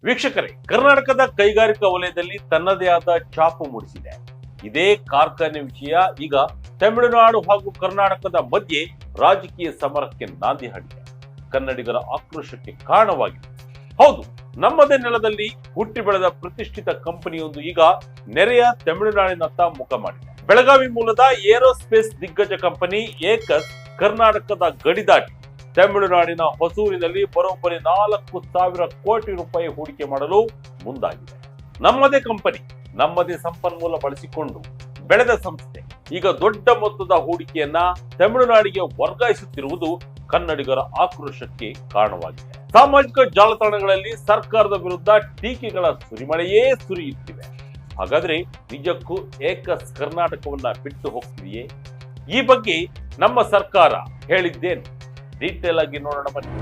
ವೀಕ್ಷಕರೇ, ಕರ್ನಾಟಕದ ಕೈಗಾರಿಕಾ ವಲಯದಲ್ಲಿ ತನ್ನದೇ ಆದ ಛಾಪು ಮೂಡಿಸಿದೆ. ಇದೇ ಕಾರ್ಖಾನೆ ವಿಷಯ ಈಗ ತಮಿಳುನಾಡು ಹಾಗೂ ಕರ್ನಾಟಕದ ಮಧ್ಯೆ ರಾಜಕೀಯ ಸಮರಕ್ಕೆ ನಾಂದಿ ಹಾಡಿದೆ. ಕನ್ನಡಿಗರ ಆಕ್ರೋಶಕ್ಕೆ ಕಾರಣವಾಗಿದೆ. ಹೌದು, ನಮ್ಮದೇ ನೆಲದಲ್ಲಿ ಹುಟ್ಟಿ ಬೆಳೆದ ಪ್ರತಿಷ್ಠಿತ ಕಂಪನಿಯೊಂದು ಈಗ ನೆರೆಯ ತಮಿಳುನಾಡಿನತ್ತ ಮುಖ ಮಾಡಿದೆ. ಬೆಳಗಾವಿ ಮೂಲದ ಏರೋಸ್ಪೇಸ್ ದಿಗ್ಗಜ ಕಂಪನಿ ಏಕಸ್ ಕರ್ನಾಟಕದ ಗಡಿ ದಾಟಿ ತಮಿಳುನಾಡಿನ ಹೊಸೂರಿನಲ್ಲಿ ಬರೋಬ್ಬರಿ 4,000 ಕೋಟಿ ರೂಪಾಯಿ ಹೂಡಿಕೆ ಮಾಡಲು ಮುಂದಾಗಿದೆ. ನಮ್ಮದೇ ಕಂಪನಿ, ನಮ್ಮದೇ ಸಂಪನ್ಮೂಲ ಬಳಸಿಕೊಂಡು ಬೆಳೆದ ಸಂಸ್ಥೆ ಈಗ ದೊಡ್ಡ ಮೊತ್ತದ ಹೂಡಿಕೆಯನ್ನ ತಮಿಳುನಾಡಿಗೆ ವರ್ಗಾಯಿಸುತ್ತಿರುವುದು ಕನ್ನಡಿಗರ ಆಕ್ರೋಶಕ್ಕೆ ಕಾರಣವಾಗಿದೆ. ಸಾಮಾಜಿಕ ಜಾಲತಾಣಗಳಲ್ಲಿ ಸರ್ಕಾರದ ವಿರುದ್ಧ ಟೀಕೆಗಳ ಸುರಿಮಳೆಯೇ ಸುರಿಯುತ್ತಿವೆ. ಹಾಗಾದ್ರೆ ನಿಜಕ್ಕೂ ಏಕಸ್ ಕರ್ನಾಟಕವನ್ನ ಬಿಟ್ಟು ಹೋಗ್ತಿದೆಯೇ? ಈ ಬಗ್ಗೆ ನಮ್ಮ ಸರ್ಕಾರ ಹೇಳಿದ್ದೇನು? ಡೀಟೇಲ್ ಆಗಿ ನೋಡೋಣ ಬನ್ನಿ.